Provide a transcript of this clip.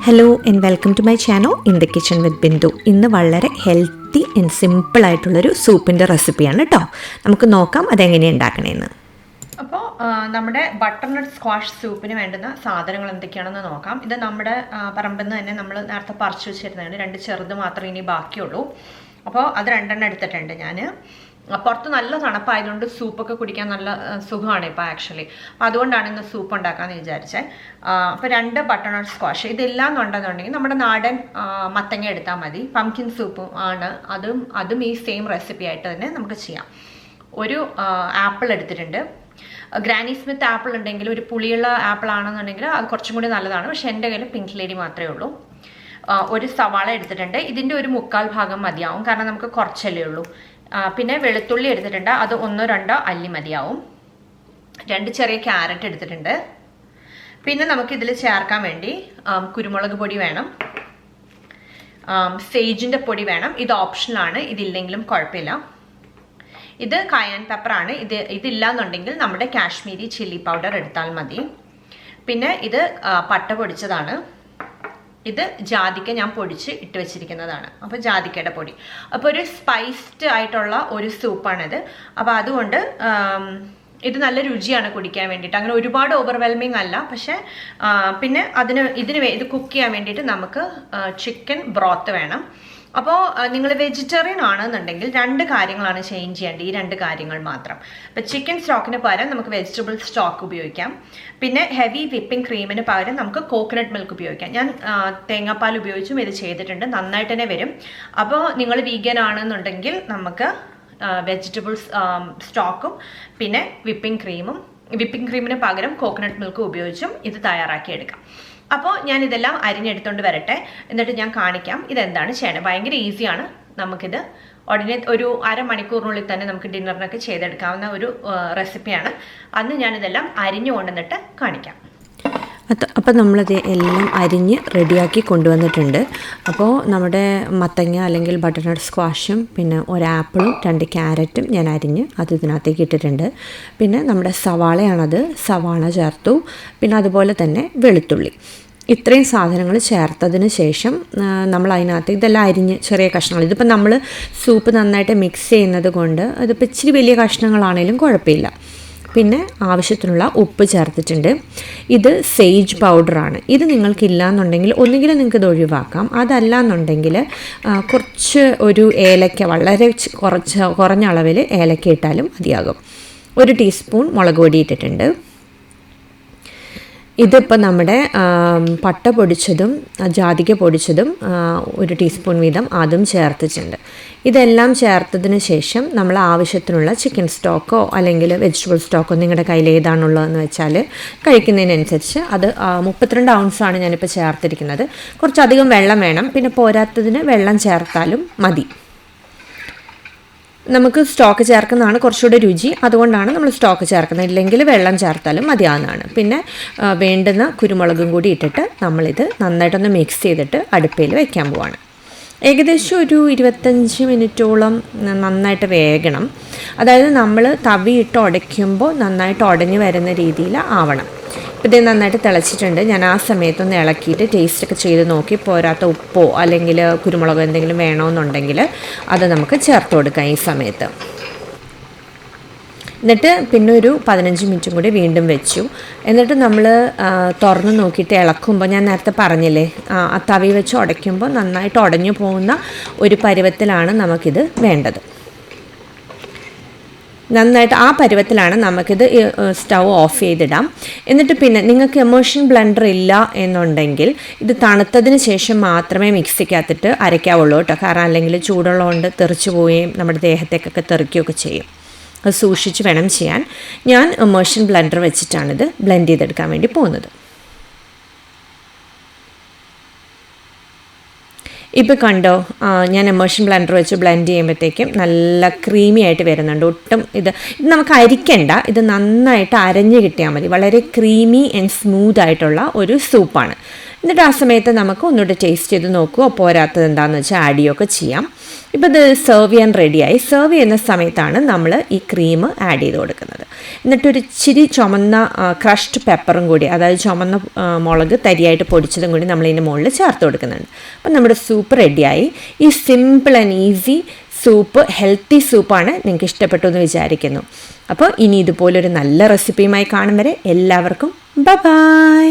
Hello and welcome to my channel in the kitchen with Bindu. ഇന്ന് വളരെ healthy and സിമ്പിളായിട്ടുള്ളൊരു സൂപ്പിൻ്റെ റെസിപ്പിയാണ് കേട്ടോ. നമുക്ക് നോക്കാം അതെങ്ങനെയാണ് ഉണ്ടാക്കണേന്ന്. അപ്പോൾ നമ്മുടെ ബട്ടർനട്ട് സ്ക്വാഷ് സൂപ്പിന് വേണ്ടുന്ന സാധനങ്ങൾ എന്തൊക്കെയാണെന്ന് നോക്കാം. ഇത് നമ്മുടെ പറമ്പിൽ നിന്ന് തന്നെ നമ്മൾ നേരത്തെ പറിച്ചു വെച്ചിരുന്നതാണ്. 2 ചെറുത് മാത്രമേ ഇനി ബാക്കിയുള്ളൂ. അപ്പോൾ അത് 2 എടുത്തിട്ടുണ്ട് ഞാൻ. പുറത്ത് നല്ല തണുപ്പായതുകൊണ്ട് സൂപ്പൊക്കെ കുടിക്കാൻ നല്ല സുഖമാണ് ഇപ്പോൾ ആക്ച്വലി. അപ്പോൾ അതുകൊണ്ടാണ് ഇന്ന് സൂപ്പ് ഉണ്ടാക്കാമെന്ന് വിചാരിച്ചത്. അപ്പോൾ 2 ബട്ടർനട്ട് സ്ക്വാഷ്. ഇതെല്ലാം ഉണ്ടെന്നുണ്ടെങ്കിൽ നമ്മുടെ നാടൻ മത്തങ്ങ എടുത്താൽ മതി. പംകിൻ സൂപ്പും ആണ് അതും ഈ സെയിം റെസിപ്പി ആയിട്ട് തന്നെ നമുക്ക് ചെയ്യാം. ഒരു ആപ്പിൾ എടുത്തിട്ടുണ്ട്. ഗ്രാനി സ്മിത്ത് ആപ്പിൾ ഉണ്ടെങ്കിൽ, ഒരു പുളിയുള്ള ആപ്പിൾ ആണെന്നുണ്ടെങ്കിൽ അത് കുറച്ചും കൂടി നല്ലതാണ്. പക്ഷേ എൻ്റെ കയ്യിൽ പിങ്ക് ലേഡി മാത്രമേ ഉള്ളൂ. ഒരു സവാള എടുത്തിട്ടുണ്ട്. ഇതിൻ്റെ ഒരു 1/4 ഭാഗം മതിയാവും, കാരണം നമുക്ക് കുറച്ചല്ലേ ഉള്ളൂ. പിന്നെ വെളുത്തുള്ളി എടുത്തിട്ടുണ്ട്. അത് 1-2 അല്ലി മതിയാവും. 2 ചെറിയ ക്യാരറ്റ് എടുത്തിട്ടുണ്ട്. പിന്നെ നമുക്കിതിൽ ചേർക്കാൻ വേണ്ടി കുരുമുളക് പൊടി വേണം, സേജിൻ്റെ പൊടി വേണം. ഇത് ഓപ്ഷണലാണ്, ഇതില്ലെങ്കിലും കുഴപ്പമില്ല. ഇത് കയൻ പെപ്പറാണ്. ഇതില്ല എന്നുണ്ടെങ്കിൽ നമ്മുടെ കാശ്മീരി ചില്ലി പൗഡർ എടുത്താൽ മതി. പിന്നെ ഇത് പട്ട പൊടിച്ചതാണ്. ഇത് ജാതിക്ക ഞാൻ പൊടിച്ച് ഇട്ട് വെച്ചിരിക്കുന്നതാണ്. അപ്പോൾ ജാതിക്കയുടെ പൊടി. അപ്പോൾ ഒരു സ്പൈസ്ഡ് ആയിട്ടുള്ള ഒരു സൂപ്പാണിത്. അപ്പോൾ അതുകൊണ്ട് ഇത് നല്ല രുചിയാണ് കുടിക്കാൻ വേണ്ടിയിട്ട്. അങ്ങനെ ഒരുപാട് ഓവർവെൽമിങ് അല്ല. പക്ഷേ പിന്നെ ഇത് കുക്ക് ചെയ്യാൻ വേണ്ടിയിട്ട് നമുക്ക് ചിക്കൻ ബ്രോത്ത് വേണം. അപ്പോൾ നിങ്ങൾ വെജിറ്റേറിയൻ ആണെന്നുണ്ടെങ്കിൽ 2 കാര്യങ്ങളാണ് ചേഞ്ച് ചെയ്യേണ്ടത്. ഈ 2 കാര്യങ്ങൾ മാത്രം. അപ്പോൾ ചിക്കൻ സ്റ്റോക്കിന് പകരം നമുക്ക് വെജിറ്റബിൾ സ്റ്റോക്ക് ഉപയോഗിക്കാം. പിന്നെ ഹെവി വിപ്പിംഗ് ക്രീമിന് പകരം നമുക്ക് കോക്കനട്ട് മിൽക്ക് ഉപയോഗിക്കാം. ഞാൻ തേങ്ങാപ്പാൽ ഉപയോഗിച്ചും ഇത് ചെയ്തിട്ടുണ്ട്. നന്നായിട്ട് തന്നെ വരും. അപ്പോൾ നിങ്ങൾ വീഗൻ ആണെന്നുണ്ടെങ്കിൽ നമുക്ക് വെജിറ്റബിൾസ് സ്റ്റോക്കും പിന്നെ വിപ്പിംഗ് ക്രീമിന് പകരം കോക്കനട്ട് മിൽക്ക് ഉപയോഗിച്ചും ഇത് തയ്യാറാക്കിയെടുക്കാം. അപ്പോൾ ഞാൻ ഇതെല്ലാം അരിഞ്ഞെടുത്തോണ്ട് വരട്ടെ, എന്നിട്ട് ഞാൻ കാണിക്കാം ഇതെന്താണ് ചെയ്യണത്. ഭയങ്കര ഈസിയാണ്. നമുക്കിത് ഉടനെ ഒരു അരമണിക്കൂറിനുള്ളിൽ തന്നെ നമുക്ക് ഡിന്നറിനൊക്കെ ചെയ്തെടുക്കാവുന്ന ഒരു റെസിപ്പിയാണ്. അന്ന് ഞാനിതെല്ലാം അരിഞ്ഞു കൊണ്ടുവന്നിട്ട് കാണിക്കാം. അപ്പോൾ നമ്മളത് എല്ലാം അരിഞ്ഞ് റെഡിയാക്കി കൊണ്ടുവന്നിട്ടുണ്ട്. അപ്പോൾ നമ്മുടെ മത്തങ്ങ അല്ലെങ്കിൽ ബട്ടർനട്ട് സ്ക്വാഷും പിന്നെ ഒരു ആപ്പിളും 2 ക്യാരറ്റും ഞാൻ അരിഞ്ഞ് അത് ഇതിനകത്തേക്ക് ഇട്ടിട്ടുണ്ട്. പിന്നെ നമ്മുടെ സവാളയാണത്, സവാള ചേർത്തു. പിന്നെ അതുപോലെ തന്നെ വെളുത്തുള്ളി. ഇത്രയും സാധനങ്ങൾ ചേർത്തതിന് ശേഷം നമ്മൾ അതിനകത്ത് ഇതെല്ലാം അരിഞ്ഞ് ചെറിയ കഷ്ണങ്ങൾ. ഇതിപ്പോൾ നമ്മൾ സൂപ്പ് നന്നായിട്ട് മിക്സ് ചെയ്യുന്നത് കൊണ്ട് അതിപ്പോൾ ഇച്ചിരി വലിയ കഷ്ണങ്ങളാണെങ്കിലും കുഴപ്പമില്ല. പിന്നെ ആവശ്യത്തിനുള്ള ഉപ്പ് ചേർത്തിട്ടുണ്ട്. ഇത് സേജ് പൗഡറാണ്. ഇത് നിങ്ങൾക്കില്ല എന്നുണ്ടെങ്കിൽ ഒന്നുകിൽ നിങ്ങൾക്ക് ഇത് ഒഴിവാക്കാം. അതല്ല എന്നുണ്ടെങ്കിൽ കുറച്ച് ഒരു ഏലക്ക, വളരെ കുറഞ്ഞ അളവിൽ ഏലക്ക ഇട്ടാലും മതിയാകും. 1 ടീസ്പൂൺ മുളക് പൊടി ഇട്ടിട്ടുണ്ട്. ഇതിപ്പോൾ നമ്മുടെ പട്ട പൊടിച്ചതും ജാതിക്ക പൊടിച്ചതും 1 ടീസ്പൂൺ വീതം അതും ചേർത്തിട്ടുണ്ട്. ഇതെല്ലാം ചേർത്തതിന് ശേഷം നമ്മൾ ആവശ്യത്തിനുള്ള ചിക്കൻ സ്റ്റോക്കോ അല്ലെങ്കിൽ വെജിറ്റബിൾ സ്റ്റോക്കോ നിങ്ങളുടെ കയ്യിൽ ഏതാണുള്ളതെന്ന് വെച്ചാൽ കഴിക്കുന്നതിനനുസരിച്ച് അത് 32 ഔൺസാണ് ഞാനിപ്പോൾ ചേർത്തിരിക്കുന്നത്. കുറച്ചധികം വെള്ളം വേണം. പിന്നെ പോരാത്തതിന് വെള്ളം ചേർത്താലും മതി. നമുക്ക് സ്റ്റോക്ക് ചേർക്കുന്നതാണ് കുറച്ചുകൂടെ രുചി. അതുകൊണ്ടാണ് നമ്മൾ സ്റ്റോക്ക് ചേർക്കുന്നത്. ഇല്ലെങ്കിൽ വെള്ളം ചേർത്താലും മതിയാവുന്നതാണ്. പിന്നെ വേണ്ടുന്ന കുരുമുളകും കൂടി ഇട്ടിട്ട് നമ്മളിത് നന്നായിട്ടൊന്ന് മിക്സ് ചെയ്തിട്ട് അടുപ്പയിൽ വയ്ക്കാൻ പോവാണ്. ഏകദേശം ഒരു 25 മിനിറ്റോളം നന്നായിട്ട് വേകണം. അതായത് നമ്മൾ തവിയിട്ട് ഉടയ്ക്കുമ്പോൾ നന്നായിട്ട് ഉടഞ്ഞു വരുന്ന രീതിയിൽ ആവണം. ഇത് നന്നായിട്ട് തിളച്ചിട്ടുണ്ട്. ഞാൻ ആ സമയത്തൊന്ന് ഇളക്കിയിട്ട് ടേസ്റ്റൊക്കെ ചെയ്ത് നോക്കി. പോരാത്ത ഉപ്പോ അല്ലെങ്കിൽ കുരുമുളകോ എന്തെങ്കിലും വേണമെന്നുണ്ടെങ്കിൽ അത് നമുക്ക് ചേർത്ത് കൊടുക്കാം ഈ സമയത്ത്. എന്നിട്ട് പിന്നെ ഒരു 15 മിനിറ്റും കൂടി വീണ്ടും വെച്ചു. എന്നിട്ട് നമ്മൾ തുറന്ന് നോക്കിയിട്ട് ഇളക്കുമ്പോൾ ഞാൻ നേരത്തെ പറഞ്ഞില്ലേ, ആ തവി വെച്ച് ഉടയ്ക്കുമ്പോൾ നന്നായിട്ട് ഉടഞ്ഞു പോകുന്ന ഒരു പരുവത്തിലാണ് നമുക്കിത് വേണ്ടത്. നന്നായിട്ട് ആ പരുവത്തിലാണ് നമുക്കിത് സ്റ്റൗ ഓഫ് ചെയ്തിടാം. എന്നിട്ട് പിന്നെ നിങ്ങൾക്ക് എമോഷൻ ബ്ലെൻഡർ ഇല്ല എന്നുണ്ടെങ്കിൽ ഇത് തണുത്തതിന് ശേഷം മാത്രമേ മിക്സിക്കകത്തിട്ട് അരയ്ക്കാവുള്ളൂ കേട്ടോ. കാരണം അല്ലെങ്കിൽ ചൂടുള്ളതുകൊണ്ട് തെറിച്ച് പോവുകയും നമ്മുടെ ദേഹത്തേക്കൊക്കെ തെറിക്കുകയൊക്കെ ചെയ്യും. അത് സൂക്ഷിച്ച് വേണം ചെയ്യാൻ. ഞാൻ എമോഷൻ ബ്ലെൻഡർ വെച്ചിട്ടാണിത് ബ്ലെൻഡ് ചെയ്തെടുക്കാൻ വേണ്ടി പോകുന്നത്. ഇപ്പോൾ കണ്ടോ, ഞാൻ എമോഷൻ ബ്ലെൻഡർ വെച്ച് ബ്ലെൻഡ് ചെയ്യുമ്പോഴത്തേക്കും നല്ല ക്രീമി ആയിട്ട് വരുന്നുണ്ട്. ഒട്ടും ഇത് നമുക്ക് അരിക്കണ്ട. ഇത് നന്നായിട്ട് അരഞ്ഞ് കിട്ടിയാൽ മതി. വളരെ ക്രീമി ആൻഡ് സ്മൂത്ത് ആയിട്ടുള്ള ഒരു സൂപ്പാണ്. എന്നിട്ട് ആ സമയത്ത് നമുക്ക് ഒന്നുകൂടെ ടേസ്റ്റ് ചെയ്ത് നോക്കുക. പോരാത്തത് എന്താണെന്ന് വെച്ചാൽ ആഡ് ചെയ്യുകയൊക്കെ ചെയ്യാം. ഇപ്പോൾ ഇത് സെർവ് ചെയ്യാൻ റെഡിയായി. സെർവ് ചെയ്യുന്ന സമയത്താണ് നമ്മൾ ഈ ക്രീം ആഡ് ചെയ്ത് കൊടുക്കുന്നത്. എന്നിട്ടൊരു ഇച്ചിരി ചുമന്ന ക്രഷ്ഡ് പെപ്പറും കൂടി, അതായത് ചുമന്ന മുളക് തരിയായിട്ട് പൊടിച്ചതും കൂടി നമ്മളിതിൻ്റെ മുകളിൽ ചേർത്ത് കൊടുക്കുന്നുണ്ട്. അപ്പം നമ്മുടെ സൂപ്പ് റെഡിയായി. ഈ simple and easy soup, healthy സൂപ്പാണ്. നിങ്ങൾക്ക് ഇഷ്ടപ്പെട്ടു എന്ന് വിചാരിക്കുന്നു. അപ്പോൾ ഇനി ഇതുപോലൊരു നല്ല റെസിപ്പിയുമായി കാണും വരെ എല്ലാവർക്കും ബൈ.